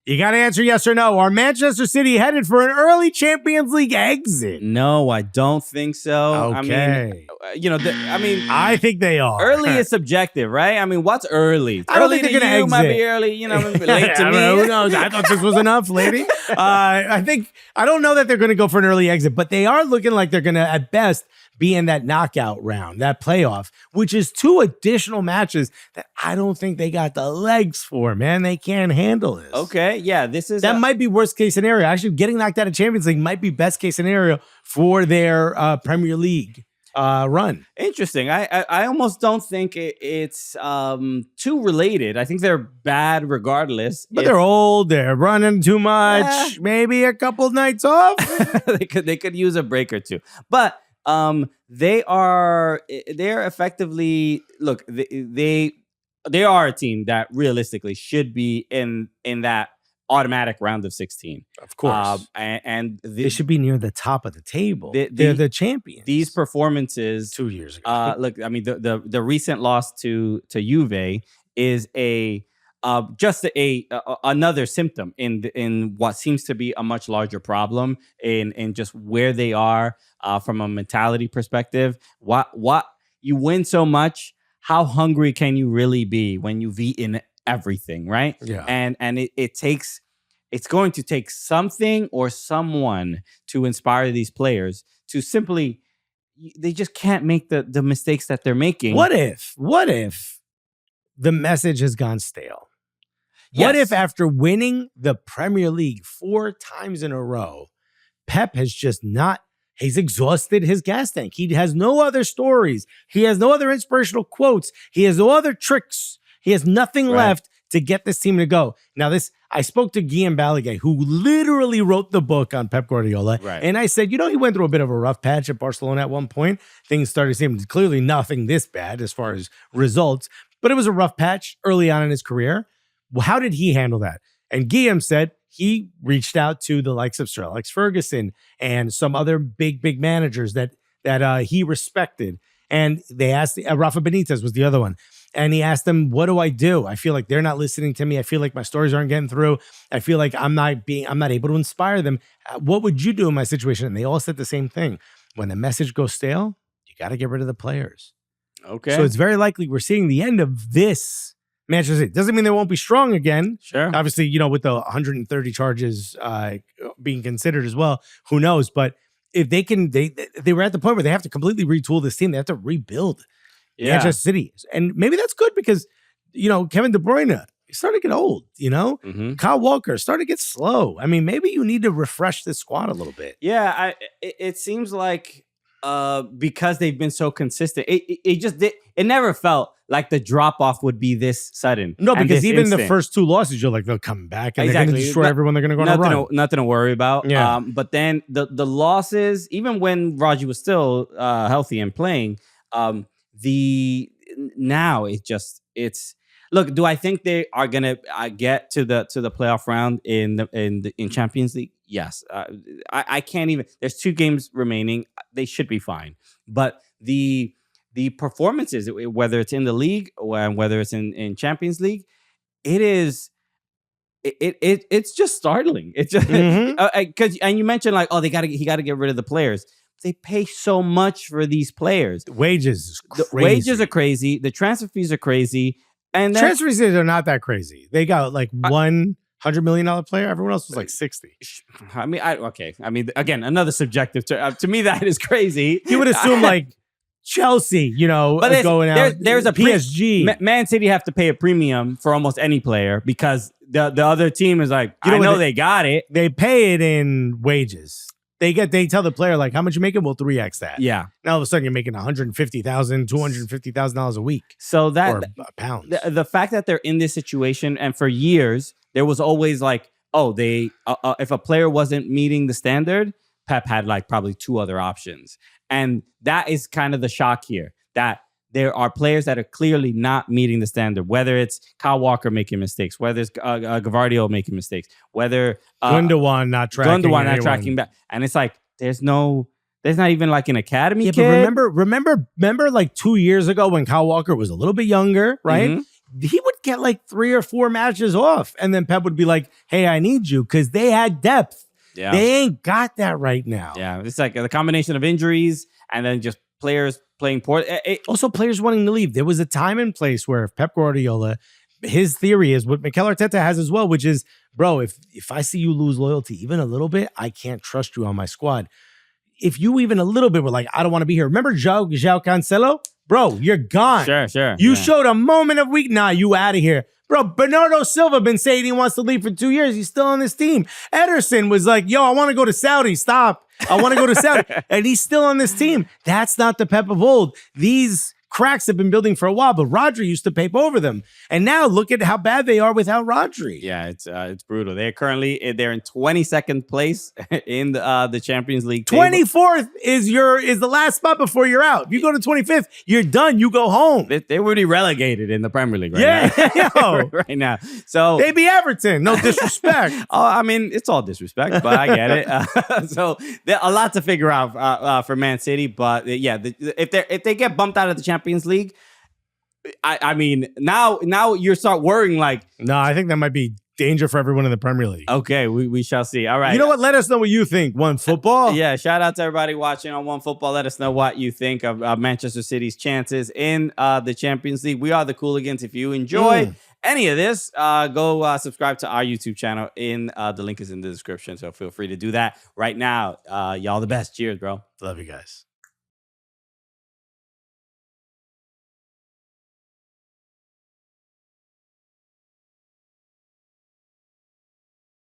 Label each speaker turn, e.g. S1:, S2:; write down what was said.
S1: You got to answer yes or no. Are Manchester City headed for an early Champions League exit?
S2: No, I don't think so.
S1: Okay.
S2: I mean,
S1: I think they are.
S2: early is subjective, right? I mean, what's early?
S1: I don't
S2: Early
S1: think they're
S2: to
S1: going to
S2: you
S1: exit.
S2: might be early, maybe late to
S1: I
S2: me.
S1: don't know, who knows? I thought this was enough, lady. I don't know that they're going to go for an early exit, but they are looking like they're going to, at best, be in that knockout round, that playoff, which is 2 additional matches that I don't think they got the legs for, man. They can't handle this.
S2: Okay, yeah,
S1: That might be worst case scenario. Actually, getting knocked out of Champions League might be best case scenario for their Premier League run.
S2: Interesting. I almost don't think it's too related. I think they're bad regardless.
S1: But they're old. They're running too much. Maybe a couple nights off.
S2: they could use a break or two. But they're effectively they are a team that realistically should be in that automatic round of 16.
S1: Of course.
S2: And
S1: they should be near the top of the table. They're the champions.
S2: These performances
S1: 2 years ago.
S2: Look, I mean, the recent loss to Juve is just another symptom in what seems to be a much larger problem in just where they are from a mentality perspective. What you win so much, how hungry can you really be when you've eaten everything, right?
S1: Yeah.
S2: And it's going to take something or someone to inspire these players to simply, they just can't make the mistakes that they're making.
S1: What if the message has gone stale?
S2: Yes.
S1: What if after winning the Premier League 4 times in a row, Pep has just he's exhausted his gas tank. He has no other stories. He has no other inspirational quotes. He has no other tricks. He has nothing left to get this team to go. Now, I spoke to Guillaume Balaguer, who literally wrote the book on Pep Guardiola.
S2: Right.
S1: And I said, he went through a bit of a rough patch at Barcelona at one point. Things started seeming clearly nothing this bad as far as results, but it was a rough patch early on in his career. Well, how did he handle that? And Guillaume said he reached out to the likes of Sir Alex Ferguson and some other big managers that he respected. And they asked, Rafa Benitez was the other one. And he asked them, what do I do? I feel like they're not listening to me. I feel like my stories aren't getting through. I feel like I'm not able to inspire them. What would you do in my situation? And they all said the same thing. When the message goes stale, you got to get rid of the players.
S2: Okay.
S1: So it's very likely we're seeing the end of this Manchester City. Doesn't mean they won't be strong again.
S2: Sure.
S1: Obviously, with the 130 charges being considered as well, who knows? But if they were at the point where they have to completely retool this team. They have to rebuild Manchester City. And maybe that's good because, Kevin De Bruyne, he's starting to get old,
S2: Mm-hmm.
S1: Kyle Walker starting to get slow. I mean, maybe you need to refresh this squad a little bit.
S2: Yeah, it seems like because they've been so consistent, it never felt like the drop off would be this sudden.
S1: No, because even
S2: instant.
S1: The first 2 losses, you're like, they'll come back and they're going to destroy everyone. They're going to go on a run.
S2: Nothing to worry about.
S1: Yeah.
S2: But then the losses, even when Raji was still healthy and playing, now it's. Look, do I think they are gonna get to the playoff round in Champions League? Yes, I can't even. There's 2 games remaining. They should be fine. But the performances, whether it's in the league or whether it's in Champions League, it's just startling. It's just because and you mentioned like, he got to get rid of the players. They pay so much for these players.
S1: Wages
S2: are crazy. The transfer fees are crazy. And
S1: transfer fees are not that crazy. They got like $100 million player. Everyone else was like 60.
S2: I mean, again, another subjective. To me, that is crazy.
S1: You would assume like Chelsea, but going out.
S2: There's a
S1: PSG.
S2: Man City have to pay a premium for almost any player because the other team is like, I know they got it.
S1: They pay it in wages. They tell the player like, how much you making? We'll 3x that.
S2: Yeah.
S1: Now all of a sudden you're making $150,000, $250,000 a week.
S2: So that
S1: or pounds.
S2: The fact that they're in this situation, and for years there was always like, if a player wasn't meeting the standard, Pep had like probably 2 other options, and that is kind of the shock here that there are players that are clearly not meeting the standard, whether it's Kyle Walker making mistakes, whether it's Gvardiol making mistakes, whether
S1: Gundogan not tracking
S2: back. And it's like, there's not even like an academy kid.
S1: But remember like 2 years ago when Kyle Walker was a little bit younger, right? Mm-hmm. he would get like 3 or 4 matches off. And then Pep would be like, hey, I need you, because they had depth.
S2: Yeah.
S1: They ain't got that right now.
S2: Yeah. It's like the combination of injuries and then just players playing poor.
S1: Also, players wanting to leave. There was a time and place where Pep Guardiola, his theory is what Mikel Arteta has as well, which is, bro, if I see you lose loyalty even a little bit, I can't trust you on my squad. If you even a little bit were like, I don't want to be here. Remember João Cancelo? Bro, you're gone.
S2: Sure.
S1: You showed a moment of weakness. Nah, you out of here. Bro, Bernardo Silva been saying he wants to leave for 2 years. He's still on this team. Ederson was like, yo, I want to go to Saudi. Stop. I want to go to Saudi. And he's still on this team. That's not the Pep of old. These cracks have been building for a while, but Rodri used to paper over them. And now look at how bad they are without Rodri.
S2: Yeah, it's brutal. They're they're in 22nd place in the Champions League.
S1: 24th is the last spot before you're out. If you go to 25th, you're done. You go home.
S2: They're already relegated in the Premier League now. Right now. So
S1: they be Everton. No disrespect.
S2: I mean, it's all disrespect, but I get it. So there's a lot to figure out for Man City. But if they get bumped out of the Champions League, I mean, now you start worrying like,
S1: no, I think that might be danger for everyone in the Premier League.
S2: Okay, we shall see. All right.
S1: You know what? Let us know what you think. OneFootball.
S2: Yeah, shout out to everybody watching on OneFootball. Let us know what you think of Manchester City's chances in the Champions League. We are the Cooligans. If you enjoyed any of this, go subscribe to our YouTube channel. The link is in the description, so feel free to do that right now. Y'all the best. Cheers, bro.
S1: Love you guys.